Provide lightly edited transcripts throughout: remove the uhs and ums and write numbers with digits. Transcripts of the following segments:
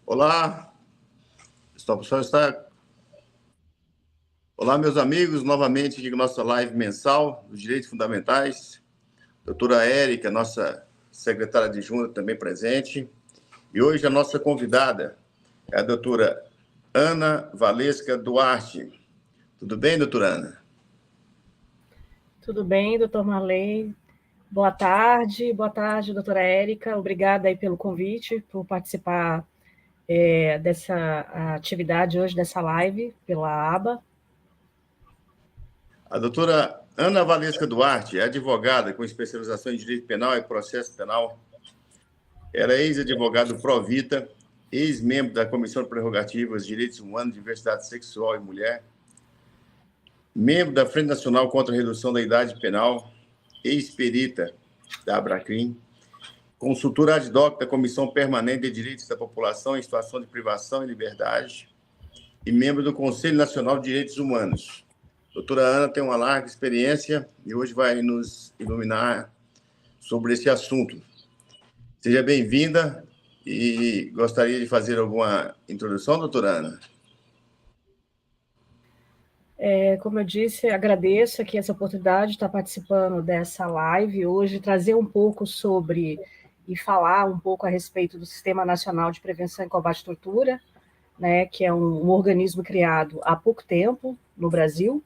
Olá, Olá, meus amigos, novamente aqui com a nossa live mensal dos direitos fundamentais. Doutora Érica, nossa secretária adjunta, também presente. E hoje a nossa convidada é a doutora Ana Valesca Duarte. Tudo bem, doutora Ana? Tudo bem, doutor Marley? Boa tarde, doutora Érica. Obrigada aí pelo convite, por participar dessa atividade hoje, dessa live, pela aba. A doutora Ana Valesca Duarte é advogada com especialização em Direito Penal e Processo Penal. Ela é ex-advogada do Provita, ex-membro da Comissão de Prerrogativas, Direitos Humanos, Diversidade Sexual e Mulher, membro da Frente Nacional contra a Redução da Idade Penal, ex-perita da Abracrim, consultora ad hoc da Comissão Permanente de Direitos da População em Situação de Privação e Liberdade e membro do Conselho Nacional de Direitos Humanos. Doutora Ana tem uma larga experiência e hoje vai nos iluminar sobre esse assunto. Seja bem-vinda e gostaria de fazer alguma introdução, doutora Ana? Como eu disse, agradeço aqui essa oportunidade de estar participando dessa live hoje, trazer um pouco sobre e falar um pouco a respeito do Sistema Nacional de Prevenção e Combate à Tortura, né, que é um organismo criado há pouco tempo no Brasil,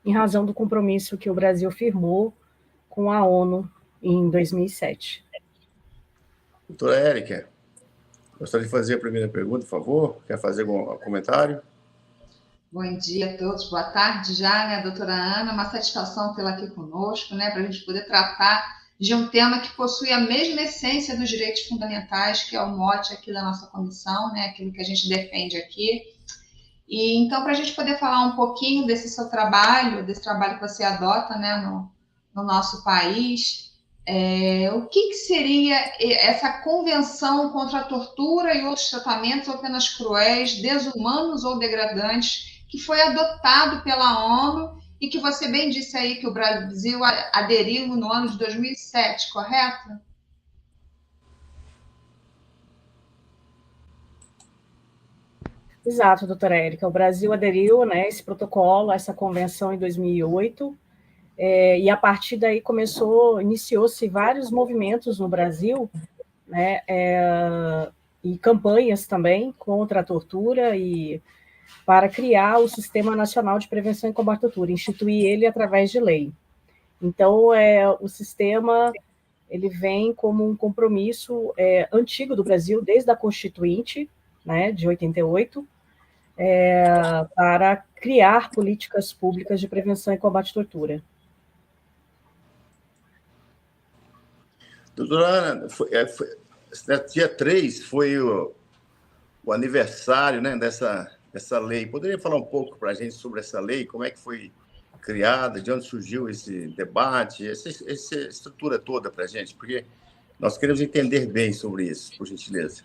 em razão do compromisso que o Brasil firmou com a ONU em 2007. Doutora Érica, gostaria de fazer a primeira pergunta, por favor? Quer fazer algum comentário? Bom dia a todos, boa tarde já, né, doutora Ana? Uma satisfação tê-la aqui conosco, né, para a gente poder tratar de um tema que possui a mesma essência dos direitos fundamentais, que é o mote aqui da nossa comissão, né, aquilo que a gente defende aqui. E então, para a gente poder falar um pouquinho desse seu trabalho, desse trabalho que você adota, né, no nosso país, o que seria essa convenção contra a tortura e outros tratamentos ou penas cruéis, desumanos ou degradantes, que foi adotado pela ONU e que você bem disse aí que o Brasil aderiu no ano de 2007, correto? Exato, doutora Érica. O Brasil aderiu, né, esse protocolo, essa convenção em 2008, e a partir daí iniciou-se vários movimentos no Brasil, né, e campanhas também contra a tortura e para criar o Sistema Nacional de Prevenção e Combate à Tortura, instituir ele através de lei. Então, o sistema ele vem como um compromisso antigo do Brasil, desde a Constituinte, né, de 88, para criar políticas públicas de prevenção e combate à tortura. Doutora Ana, dia 3 foi o aniversário, né, dessa lei. Poderia falar um pouco para a gente sobre essa lei? Como é que foi criada? De onde surgiu esse debate? Essa estrutura toda para a gente? Porque nós queremos entender bem sobre isso, por gentileza.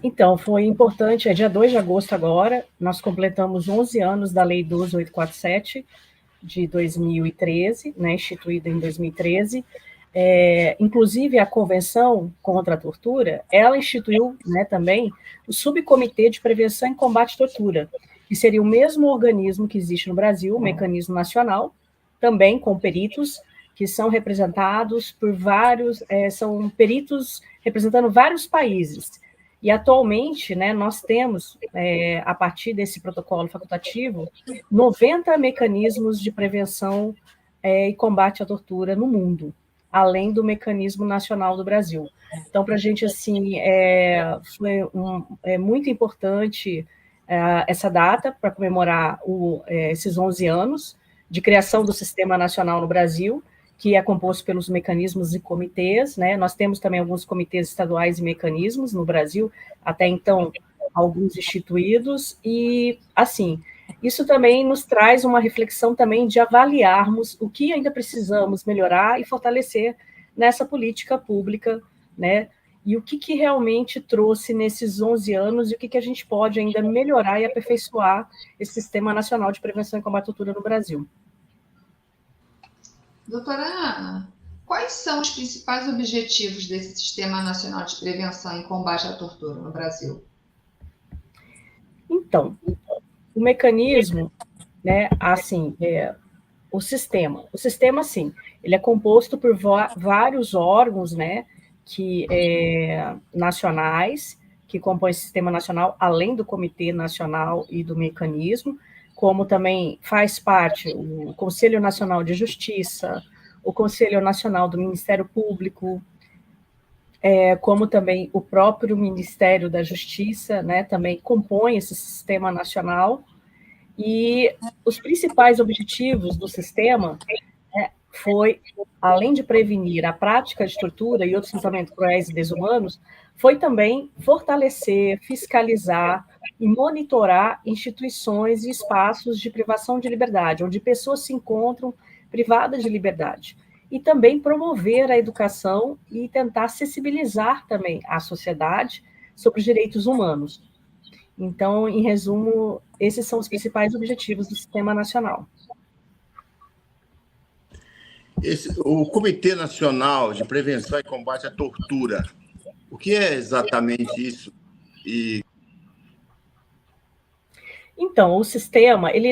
Então, foi importante, é dia 2 de agosto agora, nós completamos 11 anos da Lei 12.847, de 2013, né, instituída em 2013. Inclusive, a Convenção contra a Tortura, ela instituiu, né, também o Subcomitê de Prevenção e Combate à Tortura, que seria o mesmo organismo que existe no Brasil, o Mecanismo Nacional, também com peritos, que são representados por são peritos representando vários países. E, atualmente, né, nós temos, a partir desse protocolo facultativo, 90 mecanismos de prevenção e combate à tortura no mundo, além do mecanismo nacional do Brasil. Então, para a gente, assim, foi muito importante essa data para comemorar esses 11 anos de criação do Sistema Nacional no Brasil, que é composto pelos mecanismos e comitês, né? Nós temos também alguns comitês estaduais e mecanismos no Brasil, até então, alguns instituídos, e, assim, isso também nos traz uma reflexão também de avaliarmos o que ainda precisamos melhorar e fortalecer nessa política pública, né? E o que realmente trouxe nesses 11 anos e o que a gente pode ainda melhorar e aperfeiçoar esse Sistema Nacional de Prevenção e Combate à Tortura no Brasil. Doutora Ana, quais são os principais objetivos desse Sistema Nacional de Prevenção e Combate à Tortura no Brasil? Então, o mecanismo, né, assim, o sistema, sim, ele é composto por vários órgãos, né, nacionais, que compõem o sistema nacional, além do Comitê Nacional e do mecanismo, como também faz parte o Conselho Nacional de Justiça, o Conselho Nacional do Ministério Público, como também o próprio Ministério da Justiça, né, também compõe esse sistema nacional, e os principais objetivos do sistema foi, além de prevenir a prática de tortura e outros tratamentos cruéis e desumanos, foi também fortalecer, fiscalizar e monitorar instituições e espaços de privação de liberdade, onde pessoas se encontram privadas de liberdade. E também promover a educação e tentar sensibilizar também a sociedade sobre os direitos humanos. Então, em resumo, esses são os principais objetivos do Sistema Nacional. O Comitê Nacional de Prevenção e Combate à Tortura, o que é exatamente isso? Então, o sistema, ele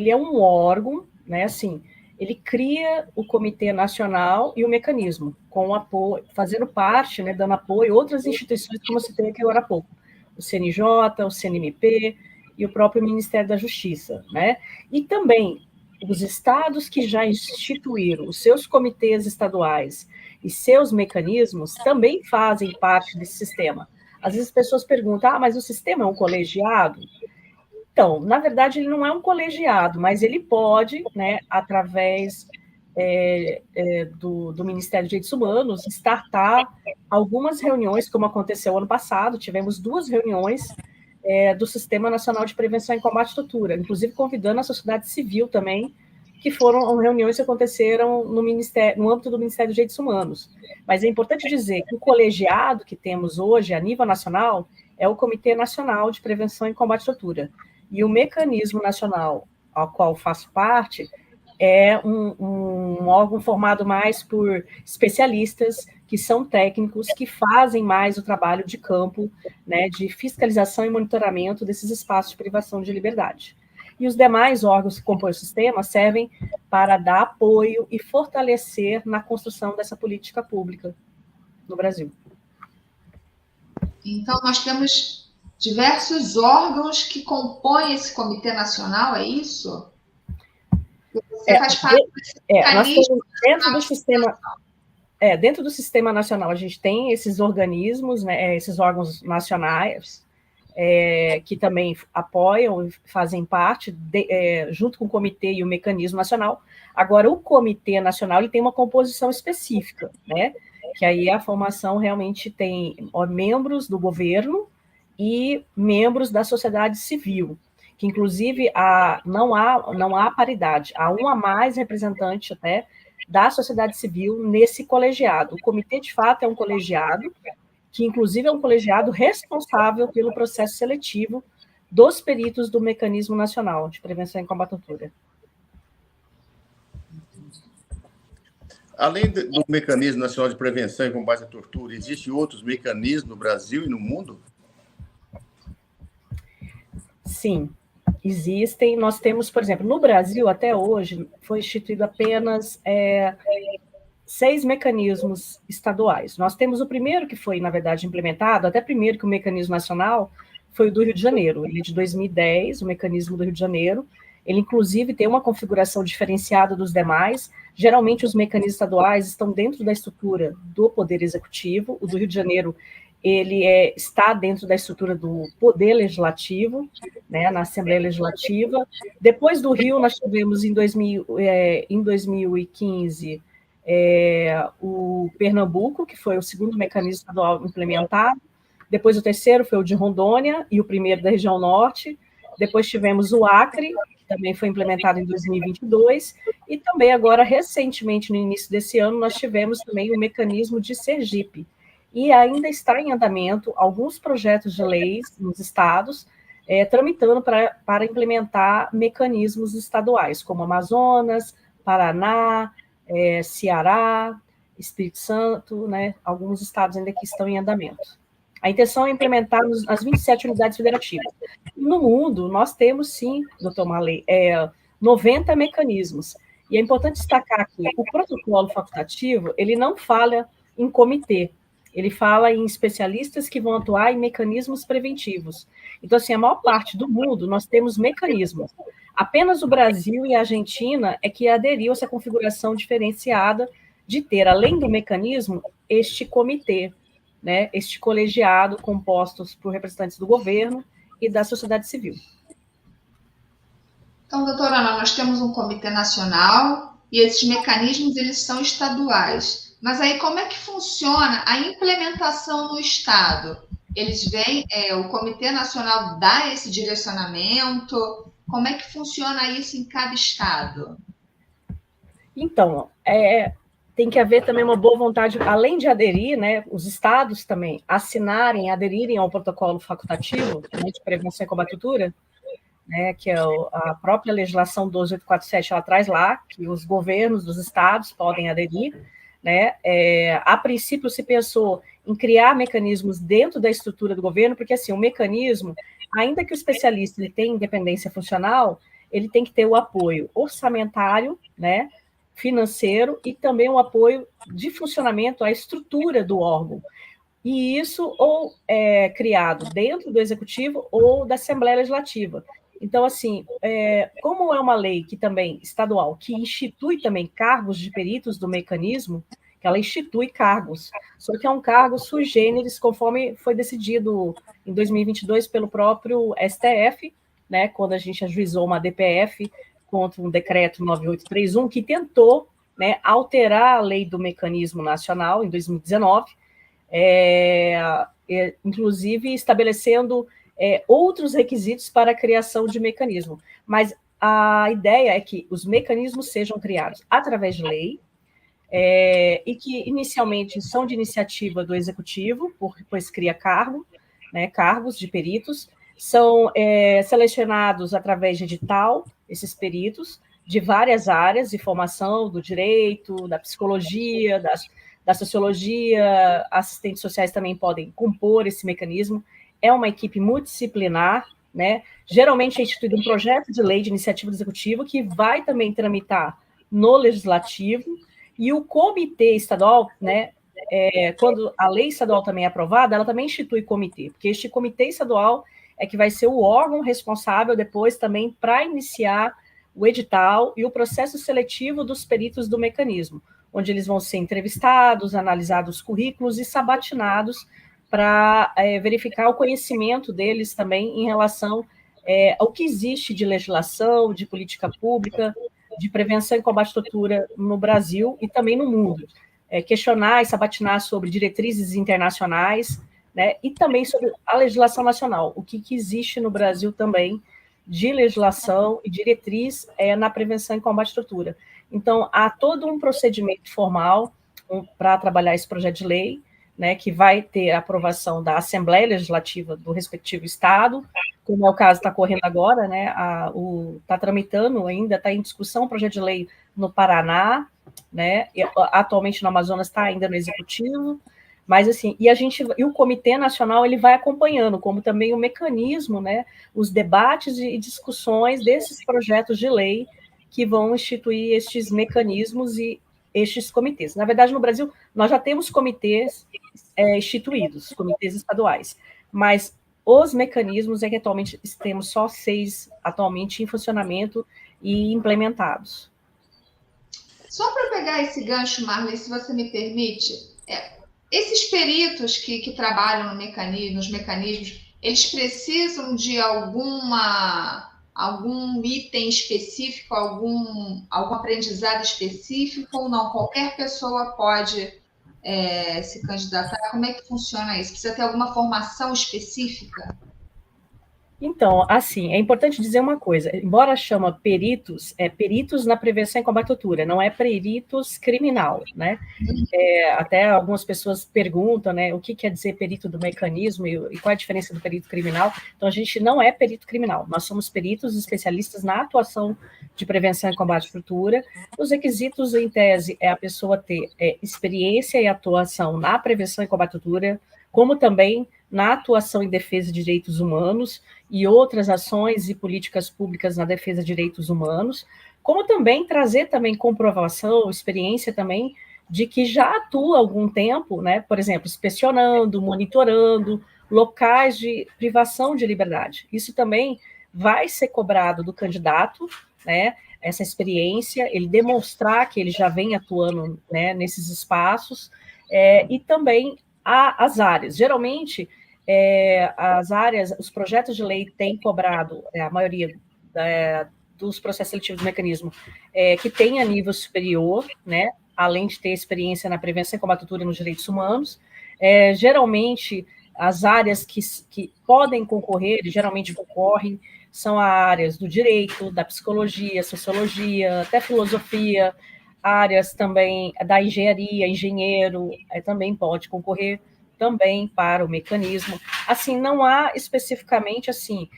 é um órgão, né, assim, ele cria o Comitê Nacional e o mecanismo, com apoio, fazendo parte, né, dando apoio a outras instituições, como eu citei aqui agora há pouco, o CNJ, o CNMP e o próprio Ministério da Justiça, né, e também os estados que já instituíram os seus comitês estaduais e seus mecanismos também fazem parte desse sistema. Às vezes as pessoas perguntam, mas o sistema é um colegiado? Então, na verdade, ele não é um colegiado, mas ele pode, né, através do Ministério dos Direitos Humanos, startar algumas reuniões, como aconteceu ano passado, tivemos 2 reuniões do Sistema Nacional de Prevenção e Combate à Tortura, inclusive convidando a sociedade civil também, que foram reuniões que aconteceram no âmbito do Ministério dos Direitos Humanos. Mas é importante dizer que o colegiado que temos hoje, a nível nacional, é o Comitê Nacional de Prevenção e Combate à Tortura. E o mecanismo nacional ao qual faço parte é um órgão formado mais por especialistas que são técnicos, que fazem mais o trabalho de campo, né, de fiscalização e monitoramento desses espaços de privação de liberdade. E os demais órgãos que compõem o sistema servem para dar apoio e fortalecer na construção dessa política pública no Brasil. Então, nós temos diversos órgãos que compõem esse Comitê Nacional, é isso? Você faz parte desse mecanismo dentro do sistema. Dentro do Sistema Nacional, a gente tem esses organismos, né, esses órgãos nacionais, que também apoiam e fazem parte, junto com o Comitê e o Mecanismo Nacional. Agora, o Comitê Nacional ele tem uma composição específica, né, que aí a formação realmente tem membros do governo e membros da sociedade civil, que inclusive não há paridade, há um a mais representante até da sociedade civil nesse colegiado. O comitê, de fato, é um colegiado, que inclusive é um colegiado responsável pelo processo seletivo dos peritos do Mecanismo Nacional de Prevenção e Combate à Tortura. Além do Mecanismo Nacional de Prevenção e Combate à Tortura, existem outros mecanismos no Brasil e no mundo? Sim, existem. Nós temos, por exemplo, no Brasil, até hoje, foi instituído apenas 6 mecanismos estaduais. Nós temos o primeiro que foi, na verdade, implementado, até primeiro que o mecanismo nacional, foi o do Rio de Janeiro. Ele é de 2010, o mecanismo do Rio de Janeiro. Ele, inclusive, tem uma configuração diferenciada dos demais. Geralmente, os mecanismos estaduais estão dentro da estrutura do Poder Executivo. O do Rio de Janeiro, ele está dentro da estrutura do Poder Legislativo, né, na Assembleia Legislativa. Depois do Rio, nós tivemos, em 2015, o Pernambuco, que foi o segundo mecanismo estadual implementado. Depois, o terceiro foi o de Rondônia e o primeiro da região norte. Depois tivemos o Acre, que também foi implementado em 2022. E também agora, recentemente, no início desse ano, nós tivemos também o mecanismo de Sergipe. E ainda está em andamento alguns projetos de leis nos estados, tramitando para implementar mecanismos estaduais, como Amazonas, Paraná, Ceará, Espírito Santo, né? Alguns estados ainda que estão em andamento. A intenção é implementar as 27 unidades federativas. No mundo, nós temos, sim, doutor Marley, 90 mecanismos. E é importante destacar que o protocolo facultativo, ele não fala em comitê, ele fala em especialistas que vão atuar em mecanismos preventivos. Então, assim, a maior parte do mundo, nós temos mecanismos. Apenas o Brasil e a Argentina é que aderiu a essa configuração diferenciada de ter, além do mecanismo, este comitê, né, este colegiado compostos por representantes do governo e da sociedade civil. Então, doutora Ana, nós temos um comitê nacional e esses mecanismos eles são estaduais. Mas aí como é que funciona a implementação no Estado? Eles vêm, o Comitê Nacional dá esse direcionamento? Como é que funciona isso em cada Estado? Então, tem que haver também uma boa vontade, além de aderir, né, os estados também aderirem ao protocolo facultativo, né, de prevenção e combate à tortura, né, que é a própria legislação 12847, ela traz lá que os governos dos estados podem aderir, né, a princípio se pensou em criar mecanismos dentro da estrutura do governo, porque assim, o mecanismo, ainda que o especialista ele tenha independência funcional, ele tem que ter o apoio orçamentário, né, financeiro e também um apoio de funcionamento à estrutura do órgão. E isso ou é criado dentro do Executivo ou da Assembleia Legislativa. Então, assim, como é uma lei que também estadual, que institui também cargos de peritos do mecanismo, que ela institui cargos, só que é um cargo sui generis, conforme foi decidido em 2022 pelo próprio STF, né, quando a gente ajuizou uma DPF contra um decreto 9831, que tentou, né, alterar a lei do mecanismo nacional em 2019, inclusive estabelecendo outros requisitos para a criação de mecanismo. Mas a ideia é que os mecanismos sejam criados através de lei, e que inicialmente são de iniciativa do Executivo, pois cria cargos de peritos, são selecionados através de edital, esses peritos, de várias áreas de formação, do direito, da psicologia, da sociologia, assistentes sociais também podem compor esse mecanismo. É uma equipe multidisciplinar, né? Geralmente é instituído um projeto de lei de iniciativa do Executivo que vai também tramitar no Legislativo, e o comitê estadual, né, quando a lei estadual também é aprovada, ela também institui comitê, porque este comitê estadual é que vai ser o órgão responsável depois também para iniciar o edital e o processo seletivo dos peritos do mecanismo, onde eles vão ser entrevistados, analisados os currículos e sabatinados para verificar o conhecimento deles também em relação ao que existe de legislação, de política pública, de prevenção e combate à tortura no Brasil e também no mundo. Questionar e sabatinar sobre diretrizes internacionais, né, e também sobre a legislação nacional, o que existe no Brasil também de legislação e diretriz na prevenção e combate à tortura. Então, há todo um procedimento formal para trabalhar esse projeto de lei, né, que vai ter a aprovação da Assembleia Legislativa do respectivo Estado, como é o caso está correndo agora, né, está tramitando ainda, está em discussão o projeto de lei no Paraná, né, e atualmente no Amazonas está ainda no Executivo, mas assim, e o Comitê Nacional ele vai acompanhando, como também o mecanismo, né, os debates e discussões desses projetos de lei que vão instituir estes mecanismos e estes comitês. Na verdade, no Brasil, nós já temos comitês instituídos, comitês estaduais, mas os mecanismos é que atualmente temos só 6 atualmente em funcionamento e implementados. Só para pegar esse gancho, Marley, se você me permite, esses peritos que trabalham nos mecanismos, eles precisam de algum item específico, algum aprendizado específico ou não? Qualquer pessoa pode se candidatar? Como é que funciona isso? Precisa ter alguma formação específica? Então, assim, é importante dizer uma coisa, embora chama peritos, peritos na prevenção e combate à tortura, não é peritos criminal, né? Até algumas pessoas perguntam, né, o que quer dizer perito do mecanismo e qual é a diferença do perito criminal. Então, a gente não é perito criminal, nós somos peritos especialistas na atuação de prevenção e combate à tortura. Os requisitos, em tese, é a pessoa ter experiência e atuação na prevenção e combate à tortura, como também na atuação em defesa de direitos humanos e outras ações e políticas públicas na defesa de direitos humanos, como também trazer também comprovação, experiência também de que já atua há algum tempo, né, por exemplo, inspecionando, monitorando locais de privação de liberdade. Isso também vai ser cobrado do candidato, né, essa experiência, ele demonstrar que ele já vem atuando, né, nesses espaços, e também as áreas. Geralmente, as áreas, os projetos de lei têm cobrado, a maioria dos processos seletivos do mecanismo, que tem a nível superior, né, além de ter experiência na prevenção e combate à tortura nos direitos humanos. Geralmente, as áreas que podem concorrer, e geralmente concorrem, são as áreas do direito, da psicologia, sociologia, até filosofia, áreas também da engenharia, engenheiro também pode concorrer também para o mecanismo. Assim, não há especificamente assim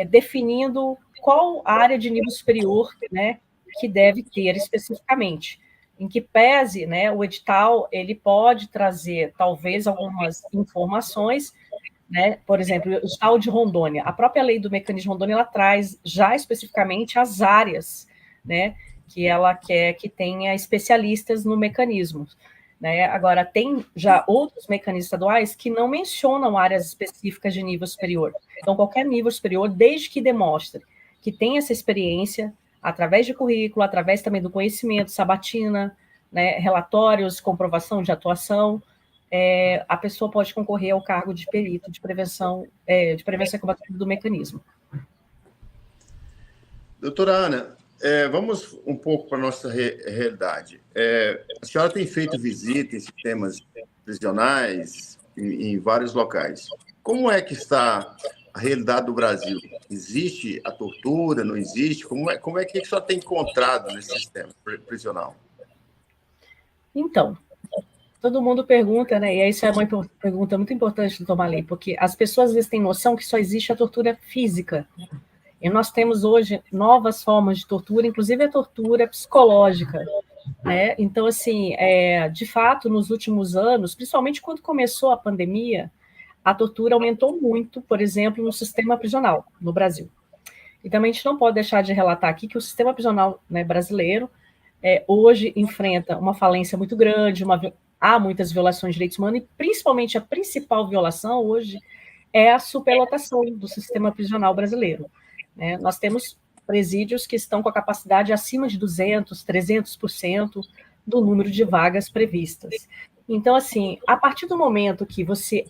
definindo qual área de nível superior, né, que deve ter especificamente. Em que pese, né, o edital ele pode trazer talvez algumas informações, né, por exemplo, o edital de Rondônia, a própria lei do mecanismo Rondônia ela traz já especificamente as áreas, né, que ela quer que tenha especialistas no mecanismo. Né? Agora, tem já outros mecanismos estaduais que não mencionam áreas específicas de nível superior. Então, qualquer nível superior, desde que demonstre que tem essa experiência, através de currículo, através também do conhecimento, sabatina, né, relatórios, comprovação de atuação, a pessoa pode concorrer ao cargo de perito de prevenção e combate do mecanismo. Doutora Ana, vamos um pouco para a nossa realidade. A senhora tem feito visita em sistemas prisionais em vários locais. Como é que está a realidade do Brasil? Existe a tortura? Não existe? Como é que a senhora tem encontrado nesse sistema prisional? Então, todo mundo pergunta, né? E isso é uma pergunta muito importante do Tomalê, porque as pessoas às vezes têm noção que só existe a tortura física. E nós temos hoje novas formas de tortura, inclusive a tortura psicológica. Né? Então, assim, de fato, nos últimos anos, principalmente quando começou a pandemia, a tortura aumentou muito, por exemplo, no sistema prisional no Brasil. E também a gente não pode deixar de relatar aqui que o sistema prisional, né, brasileiro hoje enfrenta uma falência muito grande, há muitas violações de direitos humanos, e principalmente a principal violação hoje é a superlotação do sistema prisional brasileiro. Né? Nós temos presídios que estão com a capacidade acima de 200%, 300% do número de vagas previstas. Então, assim, a partir do momento que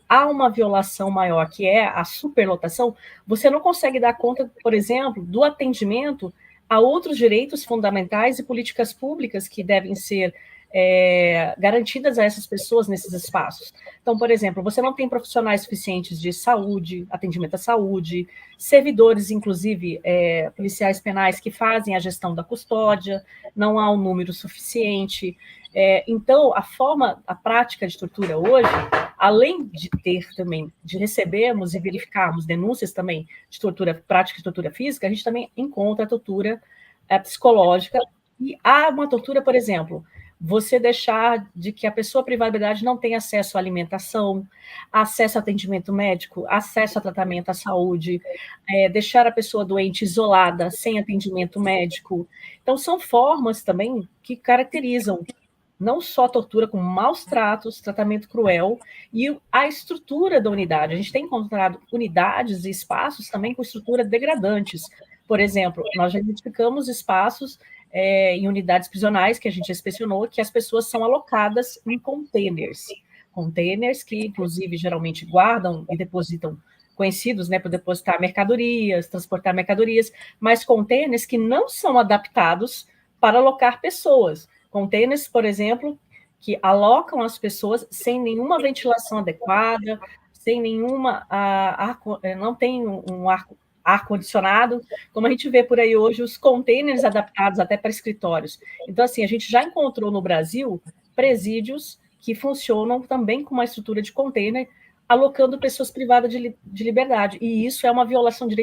há uma violação maior, que é a superlotação, você não consegue dar conta, por exemplo, do atendimento a outros direitos fundamentais e políticas públicas que devem ser garantidas a essas pessoas nesses espaços. Então, por exemplo, você não tem profissionais suficientes de saúde, atendimento à saúde, servidores, inclusive policiais penais que fazem a gestão da custódia, não há um número suficiente. Então, a prática de tortura hoje, além de ter também, de recebermos e verificarmos denúncias também de tortura, prática de tortura física, a gente também encontra a tortura psicológica, e há uma tortura, por exemplo, você deixar de que a pessoa privada de liberdade não tem acesso à alimentação, acesso a atendimento médico, acesso a tratamento à saúde, deixar a pessoa doente isolada, sem atendimento médico. Então, são formas também que caracterizam não só a tortura, com maus tratos, tratamento cruel, e a estrutura da unidade. A gente tem encontrado unidades e espaços também com estruturas degradantes. Por exemplo, nós já identificamos espaços em unidades prisionais, que a gente inspecionou, que as pessoas são alocadas em containers que, inclusive, geralmente guardam e depositam, conhecidos, né, para depositar mercadorias, transportar mercadorias, mas containers que não são adaptados para alocar pessoas. Containers, por exemplo, que alocam as pessoas sem nenhuma ventilação adequada, sem nenhuma não tem um ar-condicionado, como a gente vê por aí hoje, os containers adaptados até para escritórios. Então, assim, a gente já encontrou no Brasil presídios que funcionam também com uma estrutura de container, alocando pessoas privadas de liberdade. E isso é uma violação de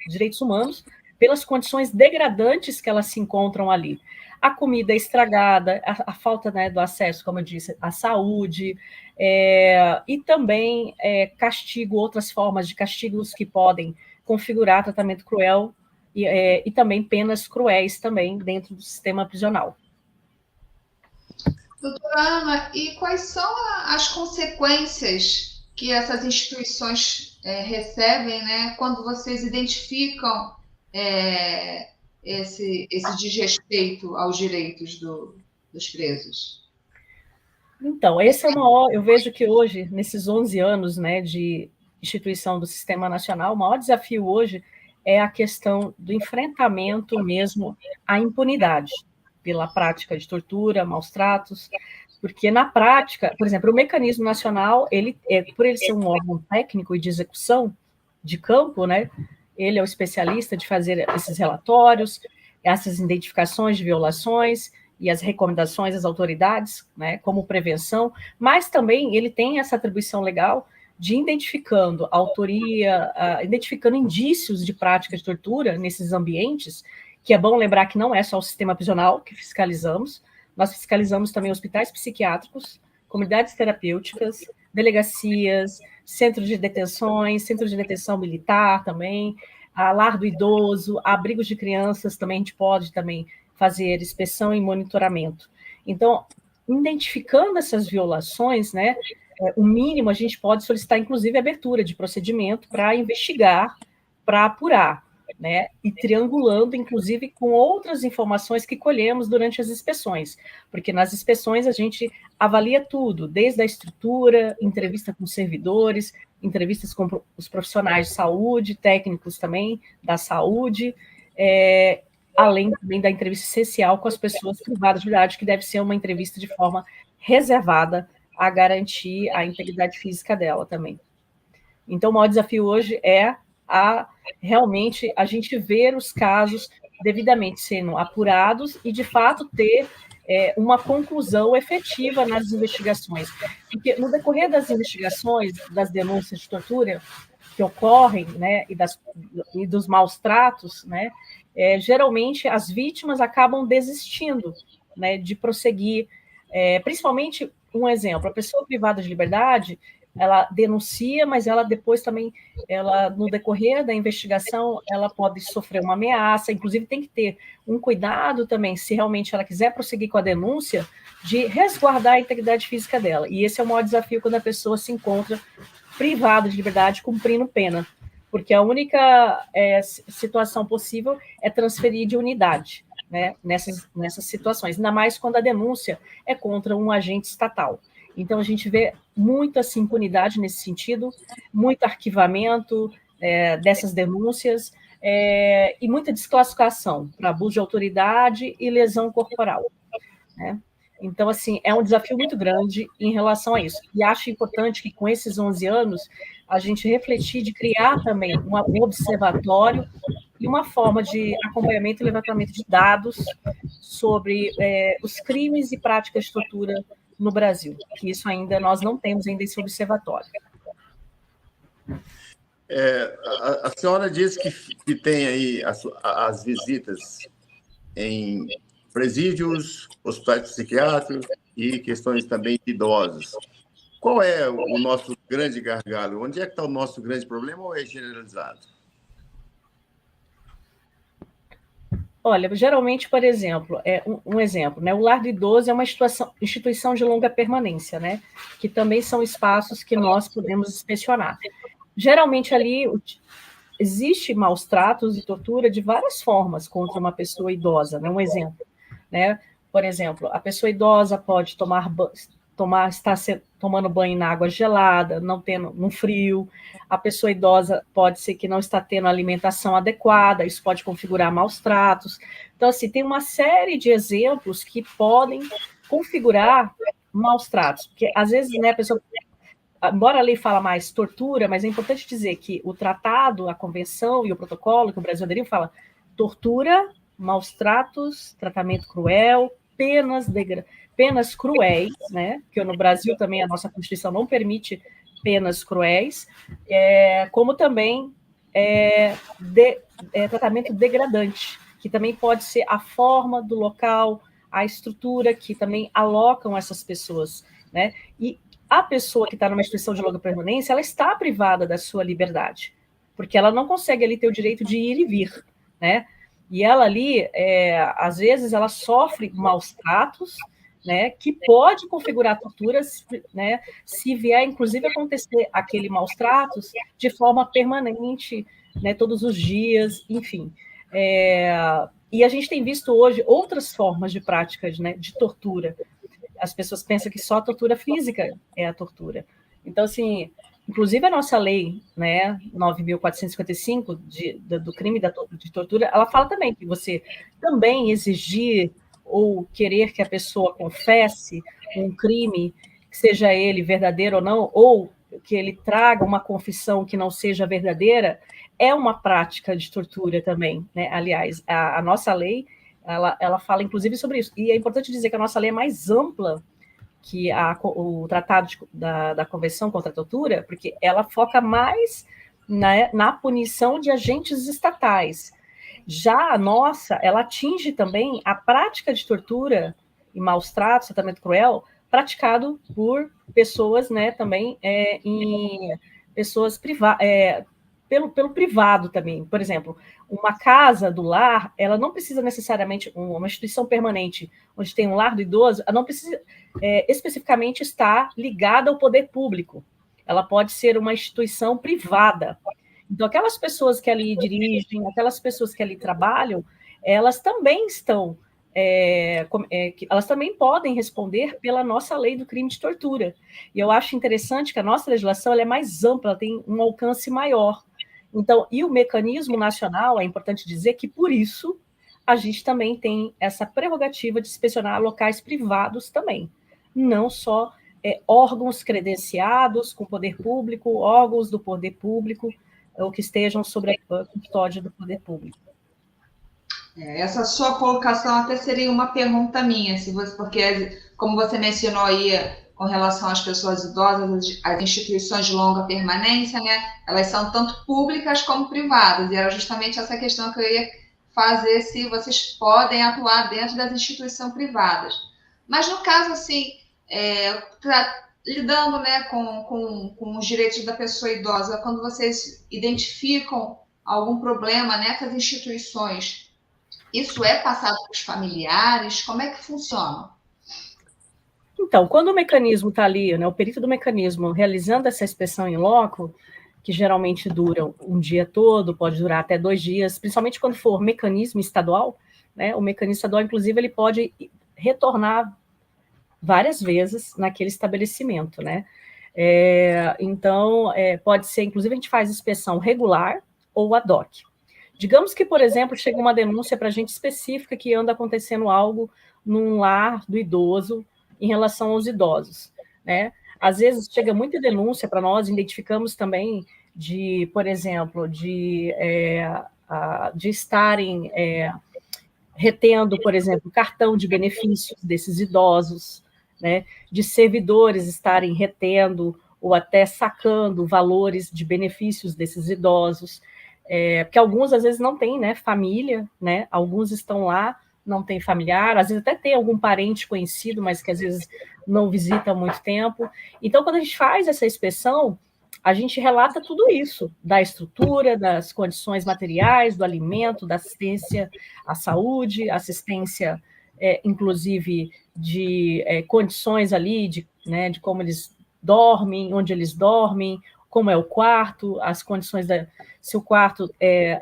direitos humanos, pelas condições degradantes que elas se encontram ali. A comida estragada, a falta, né, do acesso, como eu disse, à saúde, e também castigo, outras formas de castigos que podem configurar tratamento cruel e também penas cruéis também dentro do sistema prisional. Doutora Ana, e quais são as consequências que essas instituições recebem, né, quando vocês identificam esse desrespeito aos direitos dos presos? Então, eu vejo que hoje, nesses 11 anos, né, de instituição do Sistema Nacional, o maior desafio hoje é a questão do enfrentamento mesmo à impunidade pela prática de tortura, maus tratos, porque na prática, por exemplo, o mecanismo nacional, por ele ser um órgão técnico e de execução de campo, né, ele é o especialista de fazer esses relatórios, essas identificações de violações e as recomendações às autoridades, né, como prevenção, mas também ele tem essa atribuição legal de identificando a autoria, identificando indícios de prática de tortura nesses ambientes, que é bom lembrar que não é só o sistema prisional que fiscalizamos, nós fiscalizamos também hospitais psiquiátricos, comunidades terapêuticas, delegacias, centros de detenções, centros de detenção militar também, lar do idoso, abrigos de crianças também, a gente pode também fazer inspeção e monitoramento. Então, identificando essas violações, né, o mínimo a gente pode solicitar, inclusive, abertura de procedimento para investigar, para apurar, né, e triangulando, inclusive, com outras informações que colhemos durante as inspeções, porque nas inspeções a gente avalia tudo, desde a estrutura, entrevista com servidores, entrevistas com os profissionais de saúde, técnicos também da saúde, além também da entrevista essencial com as pessoas privadas de liberdade, que deve ser uma entrevista de forma reservada a garantir a integridade física dela também. Então, o maior desafio hoje é realmente a gente ver os casos devidamente sendo apurados e, de fato, ter uma conclusão efetiva nas investigações. Porque no decorrer das investigações, das denúncias de tortura que ocorrem, né, e dos maus tratos, né, geralmente as vítimas acabam desistindo, né, de prosseguir, principalmente, um exemplo, a pessoa privada de liberdade, ela denuncia, mas ela depois também, no decorrer da investigação, ela pode sofrer uma ameaça, inclusive tem que ter um cuidado também, se realmente ela quiser prosseguir com a denúncia, de resguardar a integridade física dela. E esse é o maior desafio quando a pessoa se encontra privada de liberdade, cumprindo pena, porque a única situação possível é transferir de unidade, né, nessas situações, ainda mais quando a denúncia é contra um agente estatal. Então, a gente vê muita assim, impunidade nesse sentido, muito arquivamento dessas denúncias e muita desclassificação para abuso de autoridade e lesão corporal, né? Então, assim, é um desafio muito grande em relação a isso. E acho importante que, com esses 11 anos, a gente refletir de criar também um observatório e uma forma de acompanhamento e levantamento de dados sobre os crimes e práticas de tortura no Brasil, que isso ainda nós não temos ainda esse observatório. A senhora diz que tem aí as visitas em presídios, hospitais psiquiátricos e questões também de idosos. Qual é o nosso grande gargalo? Onde é que está o nosso grande problema ou é generalizado? Olha, geralmente, por exemplo, um exemplo, né? O lar do idoso é uma instituição de longa permanência, né? Que também são espaços que nós podemos inspecionar. Geralmente ali existe maus tratos e tortura de várias formas contra uma pessoa idosa, né? Um exemplo, né? Por exemplo, a pessoa idosa pode estar tomando banho na água gelada, não tendo no frio. A pessoa idosa pode ser que não está tendo alimentação adequada, isso pode configurar maus tratos. Então, assim, tem uma série de exemplos que podem configurar maus tratos, porque às vezes, né, a pessoa, embora a lei fala mais tortura, mas é importante dizer que o tratado, a convenção e o protocolo que o Brasil aderiu fala tortura, maus tratos, tratamento cruel, penas cruéis, né? Que no Brasil também a nossa Constituição não permite penas cruéis, como também tratamento degradante, que também pode ser a forma do local, a estrutura que também alocam essas pessoas, né? E a pessoa que está numa instituição de longa permanência, ela está privada da sua liberdade, porque ela não consegue ali ter o direito de ir e vir, né? E ela ali, às vezes, ela sofre maus tratos, né, que pode configurar torturas, né, se vier, inclusive, acontecer aquele maus tratos de forma permanente, né, todos os dias, enfim. E a gente tem visto hoje outras formas de práticas, né, de tortura. As pessoas pensam que só a tortura física é a tortura. Então, assim, inclusive a nossa lei, né, 9.455, do crime de tortura, ela fala também que você também exigir ou querer que a pessoa confesse um crime, que seja ele verdadeiro ou não, ou que ele traga uma confissão que não seja verdadeira, é uma prática de tortura também, né? Aliás, a nossa lei, ela fala inclusive sobre isso. E é importante dizer que a nossa lei é mais ampla que o Tratado da Convenção contra a Tortura, porque ela foca mais na punição de agentes estatais. Já a nossa, ela atinge também a prática de tortura e maus tratos, tratamento cruel, praticado por pessoas, né, também em pessoas privadas, pelo privado também. Por exemplo, uma casa do lar, ela não precisa necessariamente, uma instituição permanente, onde tem um lar do idoso, ela não precisa especificamente estar ligada ao poder público. Ela pode ser uma instituição privada. Então, aquelas pessoas que ali dirigem, aquelas pessoas que ali trabalham, elas também estão, elas também podem responder pela nossa lei do crime de tortura. E eu acho interessante que a nossa legislação ela é mais ampla, ela tem um alcance maior. Então, e o mecanismo nacional, é importante dizer que, por isso, a gente também tem essa prerrogativa de inspecionar locais privados também, não só órgãos credenciados com poder público, órgãos do poder público, ou que estejam sob a custódia do poder público. Essa sua colocação até seria uma pergunta minha, porque, como você mencionou aí, com relação às pessoas idosas, as instituições de longa permanência, né, elas são tanto públicas como privadas, e era justamente essa questão que eu ia fazer, se vocês podem atuar dentro das instituições privadas. Mas, no caso, assim, lidando, né, com os direitos da pessoa idosa, quando vocês identificam algum problema nessas instituições, isso é passado para os familiares? Como é que funciona? Então, quando o mecanismo está ali, né, o perito do mecanismo realizando essa inspeção em loco, que geralmente dura um dia todo, pode durar até 2 dias, principalmente quando for mecanismo estadual, né, o mecanismo estadual, inclusive, ele pode retornar várias vezes naquele estabelecimento, né? Então, pode ser, inclusive, a gente faz inspeção regular ou ad hoc. Digamos que, por exemplo, chega uma denúncia para a gente específica que anda acontecendo algo num lar do idoso em relação aos idosos, né? Às vezes chega muita denúncia para nós, identificamos também de, por exemplo, de estarem retendo, por exemplo, cartão de benefícios desses idosos, né? De servidores estarem retendo ou até sacando valores de benefícios desses idosos, porque alguns às vezes não têm, né, família, né? Alguns estão lá, não tem familiar, às vezes até tem algum parente conhecido, mas que às vezes não visita há muito tempo. Então, quando a gente faz essa inspeção, a gente relata tudo isso, da estrutura, das condições materiais, do alimento, da assistência à saúde, assistência, inclusive, de condições ali, de como eles dormem, onde eles dormem, como é o quarto, as condições se o quarto é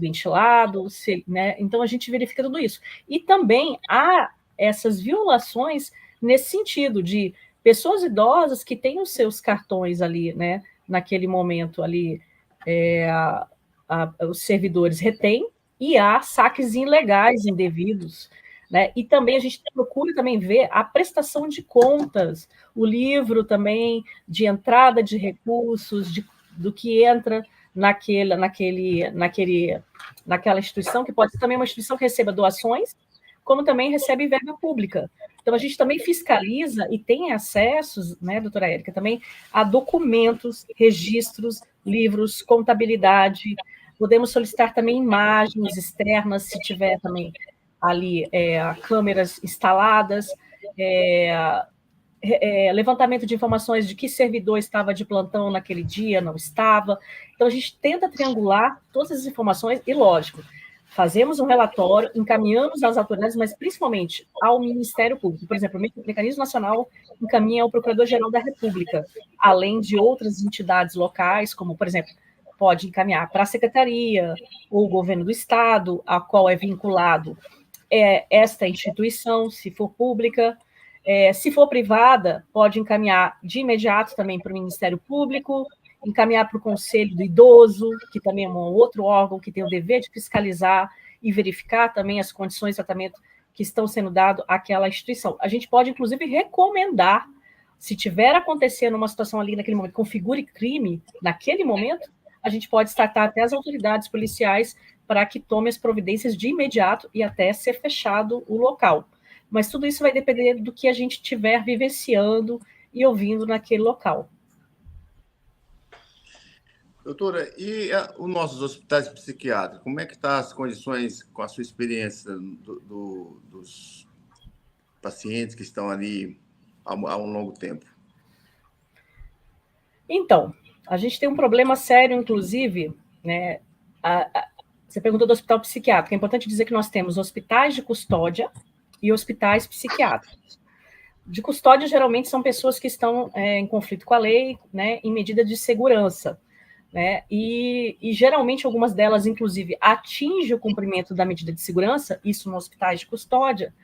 ventilado, né? Então a gente verifica tudo isso. E também há essas violações nesse sentido de pessoas idosas que têm os seus cartões ali, né? Naquele momento ali, os servidores retêm e há saques ilegais, indevidos, né? E também a gente procura também ver a prestação de contas, o livro também de entrada de recursos, do que entra naquela instituição, que pode ser também uma instituição que receba doações, como também recebe verba pública. Então, a gente também fiscaliza e tem acessos, né, doutora Érica, também a documentos, registros, livros, contabilidade. Podemos solicitar também imagens externas, se tiver também ali câmeras instaladas, levantamento de informações de que servidor estava de plantão naquele dia, não estava. Então, a gente tenta triangular todas as informações e, lógico, fazemos um relatório, encaminhamos às autoridades, mas principalmente ao Ministério Público. Por exemplo, o Mecanismo Nacional encaminha ao Procurador-Geral da República, além de outras entidades locais, como, por exemplo, pode encaminhar para a Secretaria ou o Governo do Estado, a qual é vinculado esta instituição, se for pública. Se for privada, pode encaminhar de imediato também para o Ministério Público, encaminhar para o Conselho do Idoso, que também é um outro órgão que tem o dever de fiscalizar e verificar também as condições de tratamento que estão sendo dadas àquela instituição. A gente pode, inclusive, recomendar, se tiver acontecendo uma situação ali naquele momento, configure crime naquele momento, a gente pode startar até as autoridades policiais para que tome as providências de imediato e até ser fechado o local. Mas tudo isso vai depender do que a gente estiver vivenciando e ouvindo naquele local. Doutora, e os nossos hospitais psiquiátricos, como é que estão as condições, com a sua experiência, dos pacientes que estão ali há um longo tempo? Então, a gente tem um problema sério, inclusive, né? Você perguntou do hospital psiquiátrico. É importante dizer que nós temos hospitais de custódia e hospitais psiquiátricos. De custódia, geralmente, são pessoas que estão em conflito com a lei, né, em medida de segurança. Né? E geralmente algumas delas, inclusive, atingem o cumprimento da medida de segurança, isso nos hospitais de custódia,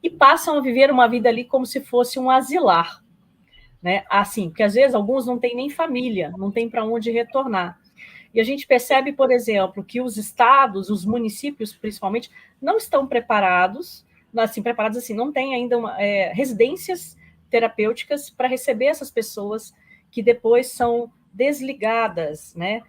e passam a viver uma vida ali como se fosse um asilar. Né? Assim, porque às vezes alguns não têm nem família, não têm para onde retornar. E a gente percebe, por exemplo, que os estados, os municípios, principalmente, não estão preparados, não têm ainda residências terapêuticas para receber essas pessoas que depois são desligadas, né,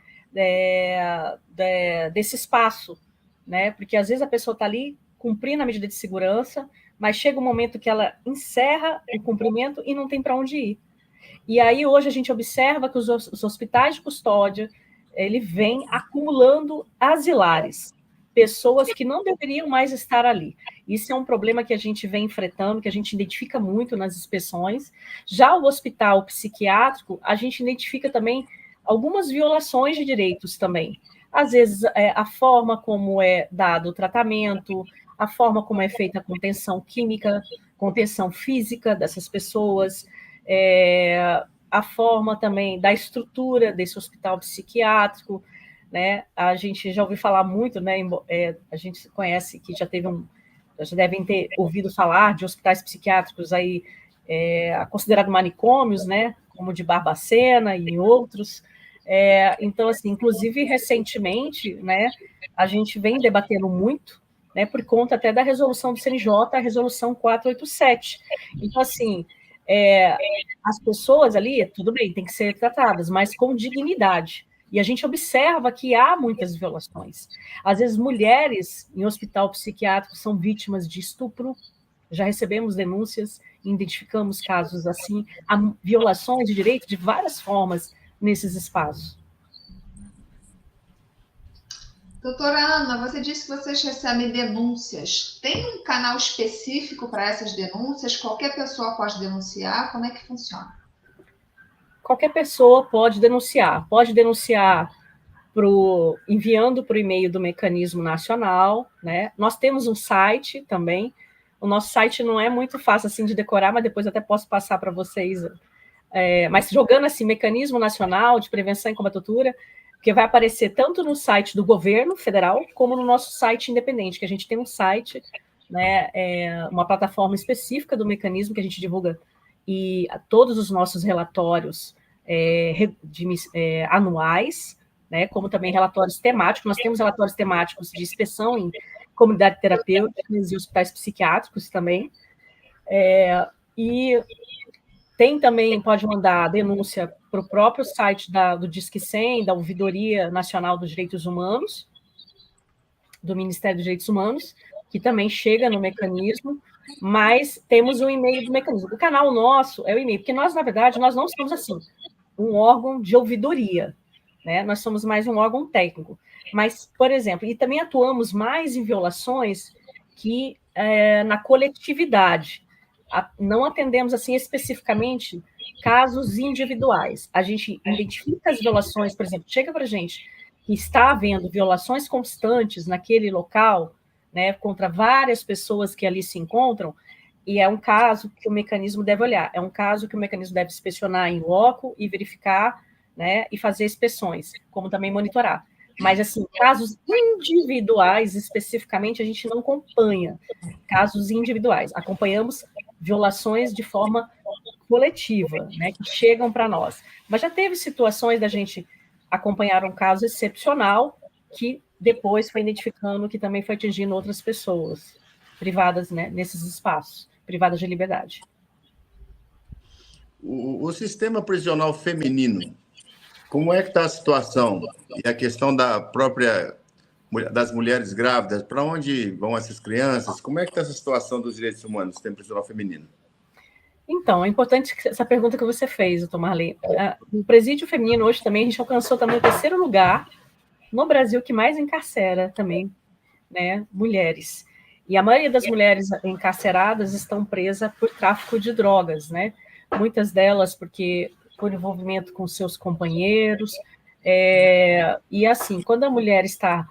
desse espaço, né, porque às vezes a pessoa está ali cumprindo a medida de segurança, mas chega um momento que ela encerra o cumprimento e não tem para onde ir. E aí hoje a gente observa que os hospitais de custódia, ele vem acumulando asilares, pessoas que não deveriam mais estar ali. Isso é um problema que a gente vem enfrentando, que a gente identifica muito nas inspeções. Já o hospital psiquiátrico, a gente identifica também algumas violações de direitos também. Às vezes, a forma como é dado o tratamento, a forma como é feita a contenção química, contenção física dessas pessoas, a forma também da estrutura desse hospital psiquiátrico, né? A gente já ouviu falar muito, né? A gente conhece que já devem ter ouvido falar de hospitais psiquiátricos aí considerados manicômios, né? Como o de Barbacena e outros. Então, assim, inclusive recentemente, né? A gente vem debatendo muito, né? Por conta até da resolução do CNJ, a resolução 487. Então, assim, as pessoas ali, tudo bem, tem que ser tratadas, mas com dignidade. E a gente observa que há muitas violações. Às vezes, mulheres em hospital psiquiátrico são vítimas de estupro, já recebemos denúncias, identificamos casos assim, há violações de direito de várias formas nesses espaços. Doutora Ana, você disse que vocês recebem denúncias. Tem um canal específico para essas denúncias? Qualquer pessoa pode denunciar? Como é que funciona? Qualquer pessoa pode denunciar enviando para o e-mail do Mecanismo Nacional, né? Nós temos um site também. O nosso site não é muito fácil assim de decorar, mas depois até posso passar para vocês. Mas jogando assim, Mecanismo Nacional de Prevenção e Combate à Tortura, que vai aparecer tanto no site do governo federal, como no nosso site independente, que a gente tem um site, né, uma plataforma específica do mecanismo que a gente divulga, e todos os nossos relatórios anuais, né, como também relatórios temáticos. Nós temos relatórios temáticos de inspeção em comunidades terapêuticas e hospitais psiquiátricos também. E tem também, pode mandar denúncia para o próprio site do Disque 100, da Ouvidoria Nacional dos Direitos Humanos, do Ministério dos Direitos Humanos, que também chega no mecanismo, mas temos um e-mail do mecanismo. O canal nosso é o e-mail, porque nós, na verdade, nós não somos assim, um órgão de ouvidoria, né? Nós somos mais um órgão técnico. Mas, por exemplo, e também atuamos mais em violações que na coletividade. Não atendemos assim especificamente casos individuais. A gente identifica as violações, por exemplo, chega para a gente que está havendo violações constantes naquele local, né, contra várias pessoas que ali se encontram, e é um caso que o mecanismo deve olhar, é um caso que o mecanismo deve inspecionar em loco e verificar, né, e fazer inspeções, como também monitorar. Mas, assim, casos individuais, especificamente, a gente não acompanha casos individuais. Acompanhamos violações de forma coletiva, né, que chegam para nós. Mas já teve situações da gente acompanhar um caso excepcional que depois foi identificando que também foi atingindo outras pessoas privadas, né, nesses espaços, privadas de liberdade. O sistema prisional feminino, como é que está a situação? E a questão das mulheres grávidas, para onde vão essas crianças? Como é que está essa situação dos direitos humanos no sistema prisional feminino? Então, é importante essa pergunta que você fez, doutor Marley. O presídio feminino hoje também, a gente alcançou também o 3º lugar no Brasil que mais encarcera também, né, mulheres. E a maioria das mulheres encarceradas estão presas por tráfico de drogas, né? Muitas delas por envolvimento com seus companheiros. E assim, quando a mulher está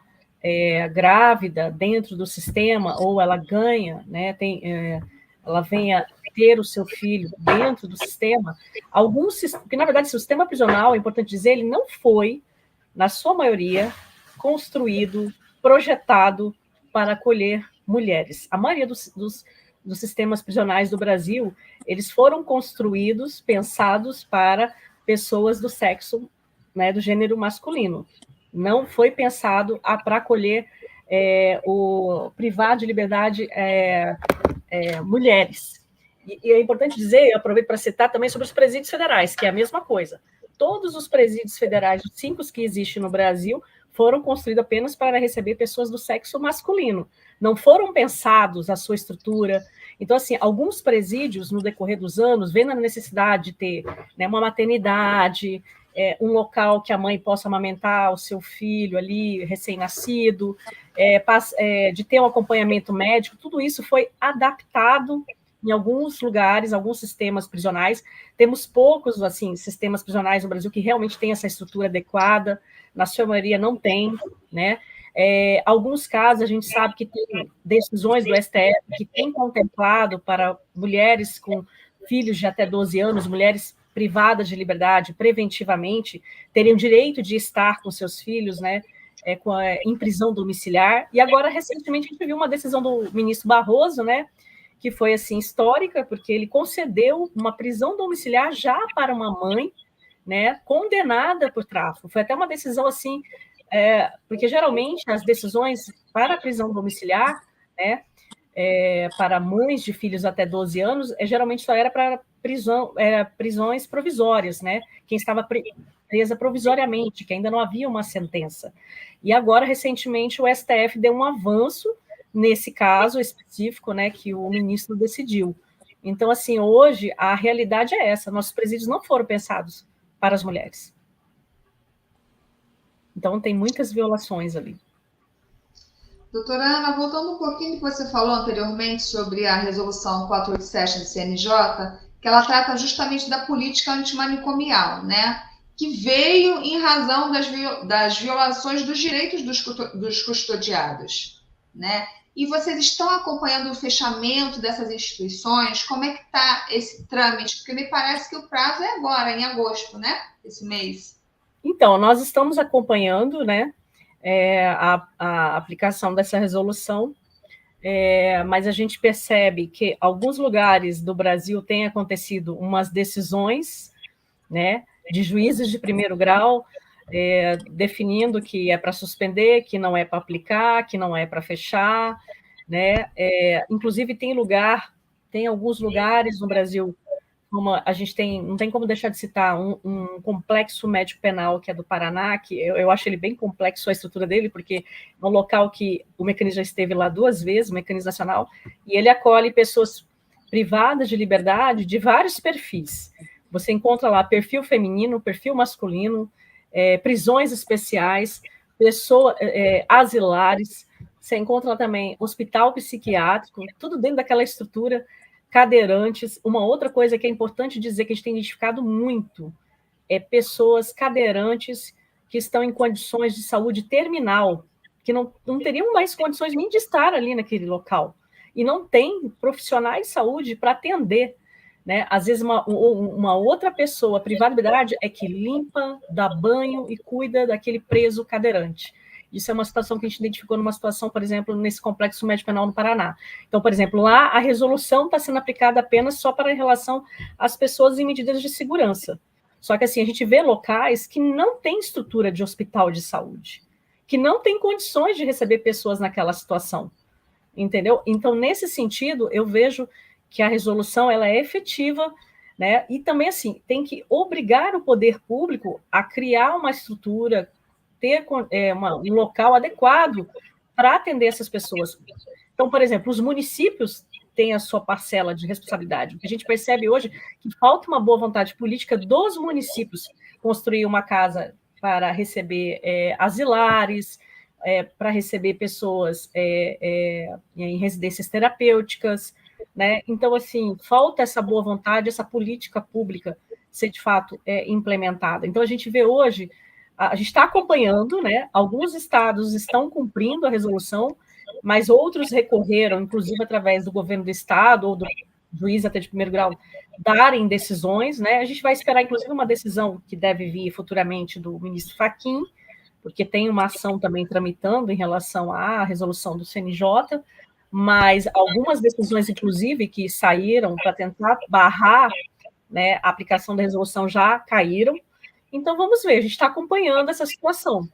grávida dentro do sistema, ou ela ganha, né, ela vem a ter o seu filho dentro do sistema, porque na verdade o sistema prisional, é importante dizer, ele não foi, na sua maioria, construído, projetado para acolher mulheres. A maioria dos sistemas prisionais do Brasil, eles foram construídos, pensados para pessoas do sexo, né, do gênero masculino. Não foi pensado para acolher privar de liberdade mulheres. E é importante dizer, eu aproveito para citar também sobre os presídios federais, que é a mesma coisa. Todos os presídios federais, os 5 que existem no Brasil, foram construídos apenas para receber pessoas do sexo masculino. Não foram pensados a sua estrutura. Então, assim, alguns presídios, no decorrer dos anos, vendo a necessidade de ter, né, uma maternidade, um local que a mãe possa amamentar o seu filho ali, recém-nascido, de ter um acompanhamento médico, tudo isso foi adaptado em alguns lugares, alguns sistemas prisionais. Temos poucos assim sistemas prisionais no Brasil que realmente têm essa estrutura adequada, na sua maioria não tem, né? Alguns casos a gente sabe que tem decisões do STF que tem contemplado para mulheres com filhos de até 12 anos, mulheres privadas de liberdade preventivamente, terem o direito de estar com seus filhos, né? Em prisão domiciliar. E agora, recentemente, a gente viu uma decisão do ministro Barroso, né? Que foi assim histórica, porque ele concedeu uma prisão domiciliar já para uma mãe, né, condenada por tráfico. Foi até uma decisão assim, porque geralmente as decisões para a prisão domiciliar, né, para mães de filhos até 12 anos, geralmente só era para prisões provisórias, né? Quem estava presa provisoriamente, que ainda não havia uma sentença. E agora, recentemente, o STF deu um avanço nesse caso específico, né, que o ministro decidiu. Então, assim, hoje a realidade é essa: nossos presídios não foram pensados para as mulheres. Então, tem muitas violações ali. Doutora Ana, voltando um pouquinho que você falou anteriormente sobre a resolução 487 do CNJ, que ela trata justamente da política antimanicomial, né? Que veio em razão das violações dos direitos dos custodiados, né? E vocês estão acompanhando o fechamento dessas instituições? Como é que está esse trâmite? Porque me parece que o prazo é agora, em agosto, né? Esse mês. Então, nós estamos acompanhando, né, a aplicação dessa resolução, mas a gente percebe que alguns lugares do Brasil têm acontecido umas decisões, né, de juízes de primeiro grau, definindo que é para suspender, que não é para aplicar, que não é para fechar, né? Inclusive tem alguns lugares no Brasil como a gente não tem como deixar de citar um complexo médico penal que é do Paraná, que eu acho ele bem complexo a estrutura dele, porque é um local que o mecanismo já esteve lá 2 vezes, o mecanismo nacional, e ele acolhe pessoas privadas de liberdade de vários perfis. Você encontra lá perfil feminino, perfil masculino, prisões especiais, asilares, você encontra lá também hospital psiquiátrico, tudo dentro daquela estrutura, cadeirantes. Uma outra coisa que é importante dizer, que a gente tem identificado muito, é pessoas cadeirantes que estão em condições de saúde terminal, que não teriam mais condições nem de estar ali naquele local, e não tem profissionais de saúde para atender, né? Às vezes uma outra pessoa privada de liberdade é que limpa, dá banho e cuida daquele preso cadeirante. Isso é uma situação que a gente identificou numa situação, por exemplo, nesse complexo médico penal no Paraná. Então, por exemplo, lá a resolução está sendo aplicada apenas só para em relação às pessoas em medidas de segurança. Só que assim, a gente vê locais que não têm estrutura de hospital de saúde, que não têm condições de receber pessoas naquela situação, entendeu? Então, nesse sentido, eu vejo que a resolução ela é efetiva, né? E também assim, tem que obrigar o poder público a criar uma estrutura, ter um local adequado para atender essas pessoas. Então, por exemplo, os municípios têm a sua parcela de responsabilidade. O que a gente percebe hoje é que falta uma boa vontade política dos municípios construir uma casa para receber asilares, para receber pessoas em residências terapêuticas, né? Então, assim, falta essa boa vontade, essa política pública ser, de fato, implementada. Então, a gente vê hoje, a gente está acompanhando, né? Alguns estados estão cumprindo a resolução, mas outros recorreram, inclusive através do governo do estado ou do juiz até de primeiro grau, darem decisões, né? A gente vai esperar, inclusive, uma decisão que deve vir futuramente do ministro Fachin, porque tem uma ação também tramitando em relação à resolução do CNJ, mas algumas decisões, inclusive, que saíram para tentar barrar, né, a aplicação da resolução já caíram. Então, vamos ver, a gente está acompanhando essa situação.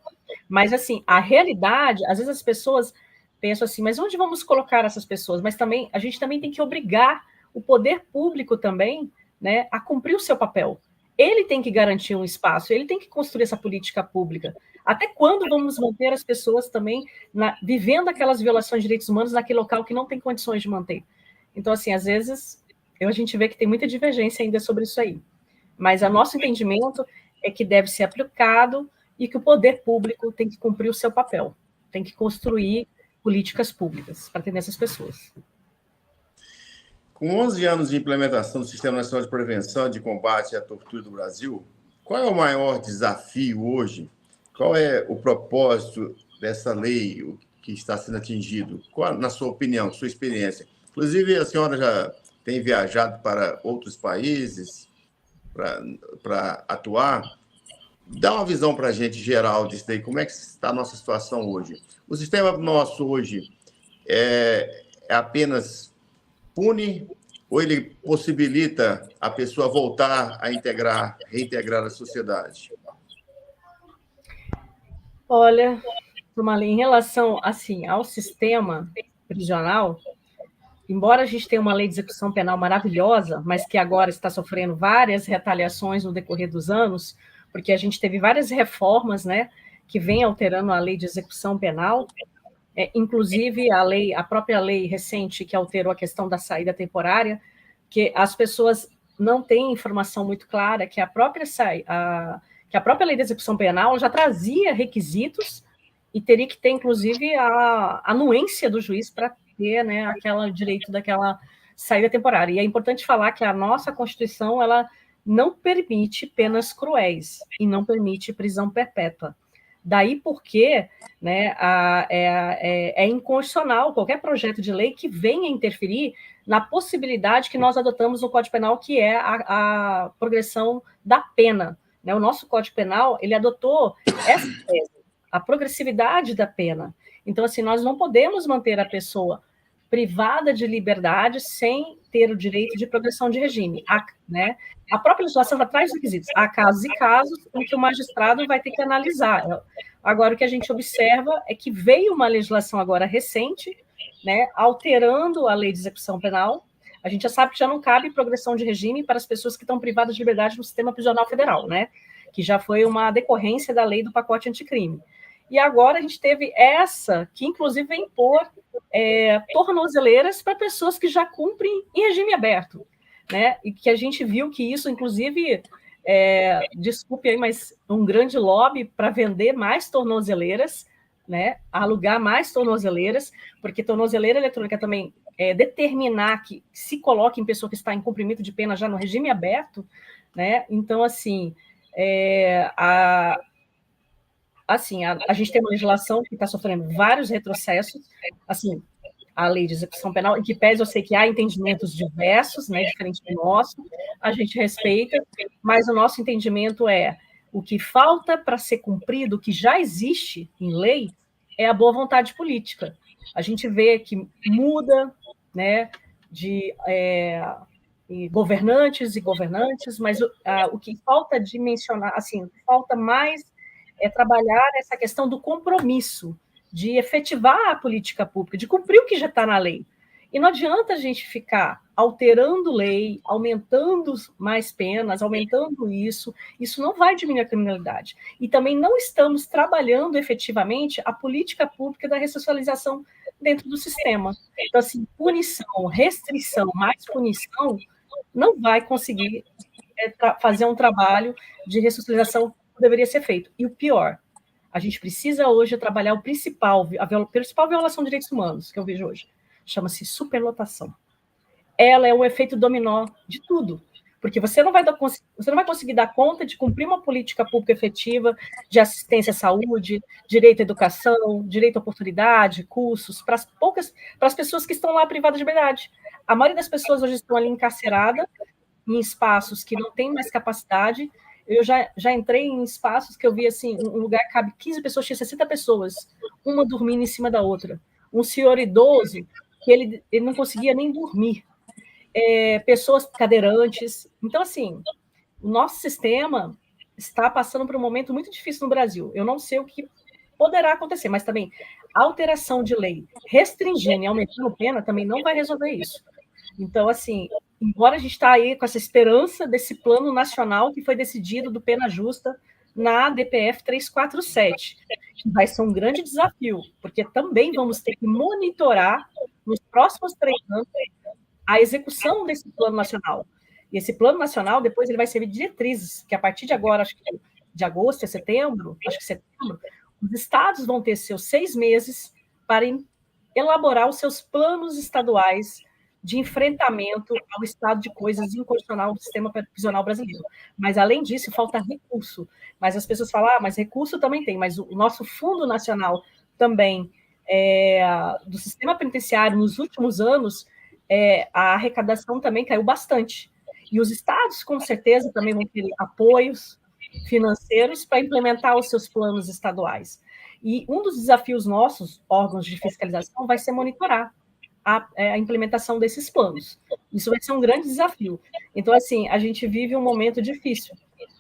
Mas, assim, a realidade, às vezes as pessoas pensam assim, mas onde vamos colocar essas pessoas? Mas também, a gente também tem que obrigar o poder público também, né, a cumprir o seu papel. Ele tem que garantir um espaço, ele tem que construir essa política pública. Até quando vamos manter as pessoas também vivendo aquelas violações de direitos humanos naquele local que não tem condições de manter? Então, assim, às vezes, a gente vê que tem muita divergência ainda sobre isso aí. Mas o nosso entendimento é que deve ser aplicado e que o poder público tem que cumprir o seu papel, tem que construir políticas públicas para atender essas pessoas. Com 11 anos de implementação do Sistema Nacional de Prevenção e de Combate à Tortura do Brasil, qual é o maior desafio hoje? Qual é o propósito dessa lei que está sendo atingido? Qual, na sua opinião, sua experiência? Inclusive, a senhora já tem viajado para outros países para atuar. Dá uma visão para a gente geral disso daí. Como é que está a nossa situação hoje? O sistema nosso hoje é apenas pune ou ele possibilita a pessoa voltar a reintegrar a sociedade? Olha, em relação assim, ao sistema prisional, embora a gente tenha uma lei de execução penal maravilhosa, mas que agora está sofrendo várias retaliações no decorrer dos anos, porque a gente teve várias reformas, né, que vêm alterando a lei de execução penal, inclusive a própria lei recente que alterou a questão da saída temporária, que as pessoas não têm informação muito clara que a própria lei de execução penal já trazia requisitos e teria que ter, inclusive, a anuência do juiz para ter, né, aquele direito daquela saída temporária. E é importante falar que a nossa Constituição ela não permite penas cruéis e não permite prisão perpétua. Daí porque, né, é inconstitucional qualquer projeto de lei que venha interferir na possibilidade que nós adotamos no Código Penal, que é a progressão da pena. Né? O nosso Código Penal, ele adotou essa tese, a progressividade da pena. Então, assim, nós não podemos manter a pessoa privada de liberdade sem ter o direito de progressão de regime. Né? A própria legislação já traz requisitos. Há casos e casos em que o magistrado vai ter que analisar. Agora, o que a gente observa é que veio uma legislação agora recente, né, alterando a lei de execução penal, a gente já sabe que já não cabe progressão de regime para as pessoas que estão privadas de liberdade no sistema prisional federal, né? Que já foi uma decorrência da lei do pacote anticrime. E agora a gente teve essa, que inclusive vem impor tornozeleiras para pessoas que já cumprem em regime aberto, né? E que a gente viu que isso, inclusive, desculpe aí, mas um grande lobby para vender mais tornozeleiras, né? Alugar mais tornozeleiras, porque tornozeleira eletrônica também determinar que se coloque em pessoa que está em cumprimento de pena já no regime aberto, né? Então, assim, a gente tem uma legislação que está sofrendo vários retrocessos, assim, a lei de execução penal, em que pese eu sei que há entendimentos diversos, né, diferente do nosso, a gente respeita, mas o nosso entendimento o que falta para ser cumprido, o que já existe em lei, é a boa vontade política. A gente vê que muda, né, de governantes e governantes, mas o que falta de mencionar, assim, falta mais trabalhar essa questão do compromisso, de efetivar a política pública, de cumprir o que já está na lei. E não adianta a gente ficar alterando lei, aumentando mais penas, aumentando isso não vai diminuir a criminalidade. E também não estamos trabalhando efetivamente a política pública da ressocialização dentro do sistema. Então, assim, punição, restrição, mais punição, não vai conseguir fazer um trabalho de ressocialização que deveria ser feito. E o pior, a gente precisa hoje trabalhar a principal violação de direitos humanos que eu vejo hoje. Chama-se superlotação. Ela é o efeito dominó de tudo, porque você não vai conseguir dar conta de cumprir uma política pública efetiva de assistência à saúde, direito à educação, direito à oportunidade, cursos, para as pessoas que estão lá privadas de liberdade. A maioria das pessoas hoje estão ali encarceradas, em espaços que não têm mais capacidade. Eu já entrei em espaços que eu vi assim, um lugar que cabe 15 pessoas, tinha 60 pessoas, uma dormindo em cima da outra. Um senhor idoso, que ele não conseguia nem dormir. Pessoas cadeirantes. Então, assim, o nosso sistema está passando por um momento muito difícil no Brasil. Eu não sei o que poderá acontecer, mas também alteração de lei, restringindo e aumentando pena, também não vai resolver isso. Então, assim, embora a gente está aí com essa esperança desse plano nacional que foi decidido do Pena Justa na DPF 347, que vai ser um grande desafio, porque também vamos ter que monitorar nos próximos 3 anos a execução desse plano nacional. E esse plano nacional, depois, ele vai servir de diretrizes, que a partir de agora, acho que de agosto a setembro, os estados vão ter seus 6 meses para elaborar os seus planos estaduais de enfrentamento ao estado de coisas inconstitucional do sistema prisional brasileiro. Mas, além disso, falta recurso. Mas as pessoas falam, mas recurso também tem, mas o nosso Fundo Nacional também, do sistema penitenciário, nos últimos anos, a arrecadação também caiu bastante. E os estados, com certeza, também vão ter apoios financeiros para implementar os seus planos estaduais. E um dos desafios nossos, órgãos de fiscalização, vai ser monitorar a implementação desses planos. Isso vai ser um grande desafio. Então, assim, a gente vive um momento difícil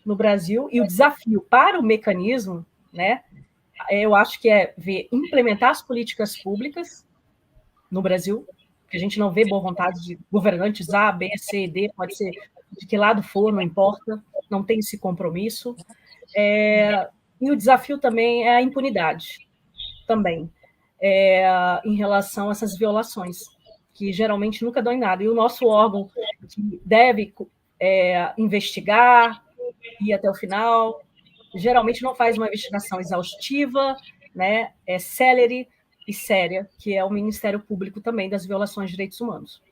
no Brasil, e o desafio para o mecanismo, né, eu acho que implementar as políticas públicas no Brasil, que a gente não vê boa vontade de governantes A, B, C, D, pode ser de que lado for, não importa, não tem esse compromisso. E o desafio também é a impunidade, também. Em relação a essas violações, que geralmente nunca dão em nada. E o nosso órgão que deve investigar, ir até o final, geralmente não faz uma investigação exaustiva, né, célere e séria, que é o Ministério Público também das violações de direitos humanos.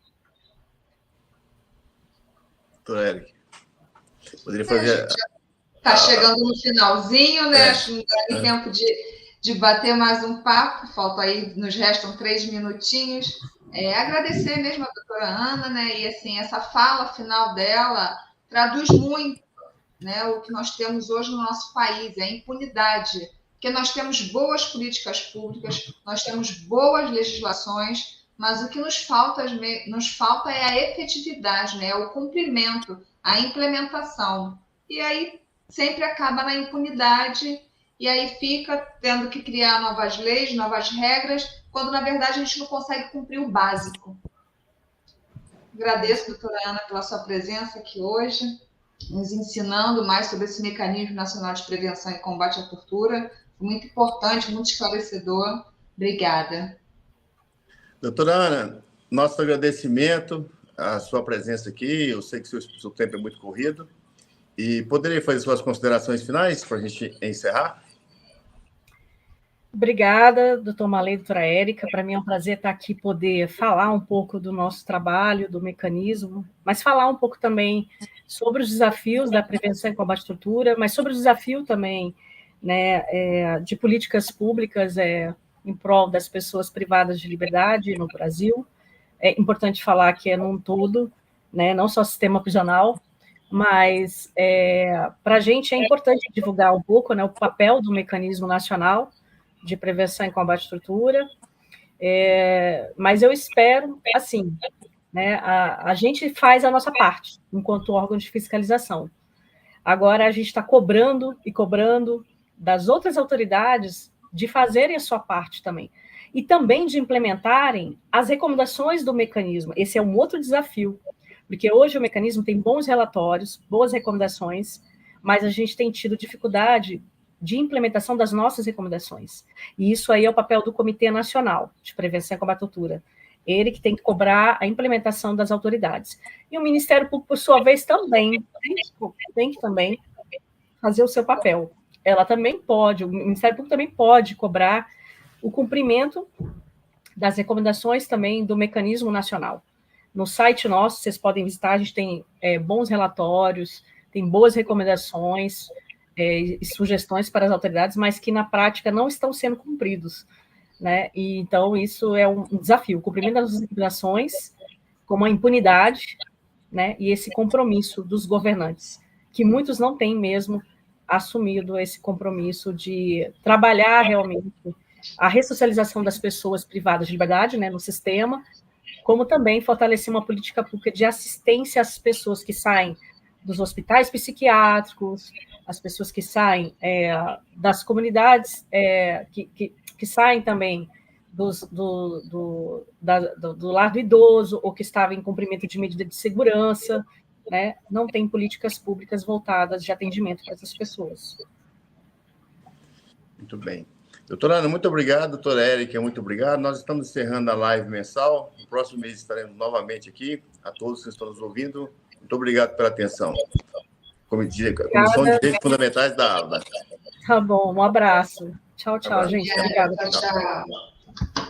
Doutor Eric, poderia fazer... Está chegando no finalzinho, né? Acho que não dá nem tempo de bater mais um papo, falta aí, nos restam 3 minutinhos. Agradecer mesmo a doutora Ana, né? E assim, essa fala final dela traduz muito, né, o que nós temos hoje no nosso país, é a impunidade, porque nós temos boas políticas públicas, nós temos boas legislações, mas o que nos falta é a efetividade, né? O cumprimento, a implementação. E aí sempre acaba na impunidade, e aí fica tendo que criar novas leis, novas regras, quando, na verdade, a gente não consegue cumprir o básico. Agradeço, doutora Ana, pela sua presença aqui hoje, nos ensinando mais sobre esse mecanismo nacional de prevenção e combate à tortura. Foi muito importante, muito esclarecedor. Obrigada. Doutora Ana, nosso agradecimento à sua presença aqui. Eu sei que o seu tempo é muito corrido. E poderia fazer suas considerações finais para a gente encerrar? Obrigada, doutor Malê, doutora Érica. Para mim é um prazer estar aqui, poder falar um pouco do nosso trabalho, do mecanismo, mas falar um pouco também sobre os desafios da prevenção e combate à tortura, mas sobre o desafio também, né, de políticas públicas em prol das pessoas privadas de liberdade no Brasil. É importante falar que é num todo, né, não só sistema prisional, mas para a gente é importante divulgar um pouco, né, o papel do mecanismo nacional de prevenção e combate à tortura, mas eu espero, assim, né, a gente faz a nossa parte, enquanto órgão de fiscalização. Agora a gente está cobrando e cobrando das outras autoridades de fazerem a sua parte também, e também de implementarem as recomendações do mecanismo. Esse é um outro desafio, porque hoje o mecanismo tem bons relatórios, boas recomendações, mas a gente tem tido dificuldade de implementação das nossas recomendações. E isso aí é o papel do Comitê Nacional de Prevenção e Combate à Tortura. Ele que tem que cobrar a implementação das autoridades. E o Ministério Público, por sua vez, também tem que também fazer o seu papel. O Ministério Público também pode cobrar o cumprimento das recomendações também do Mecanismo Nacional. No site nosso, vocês podem visitar, a gente tem bons relatórios, tem boas recomendações, e sugestões para as autoridades, mas que na prática não estão sendo cumpridos, né? E então isso é um desafio, o cumprimento das recomendações, como a impunidade, né? E esse compromisso dos governantes, que muitos não têm mesmo assumido esse compromisso de trabalhar realmente a ressocialização das pessoas privadas de liberdade, né, no sistema, como também fortalecer uma política pública de assistência às pessoas que saem dos hospitais psiquiátricos, as pessoas que saem das comunidades, que saem também do lar do idoso, ou que estavam em cumprimento de medida de segurança, né? Não tem políticas públicas voltadas de atendimento para essas pessoas. Muito bem. Doutora Ana, muito obrigado. Doutora Érica, muito obrigado. Nós estamos encerrando a live mensal. No próximo mês estaremos novamente aqui. A todos que estão nos ouvindo, muito obrigado pela atenção. Comissão de Direitos Fundamentais da ABA. Tá bom, um abraço. Tchau, gente. Obrigada. Tchau.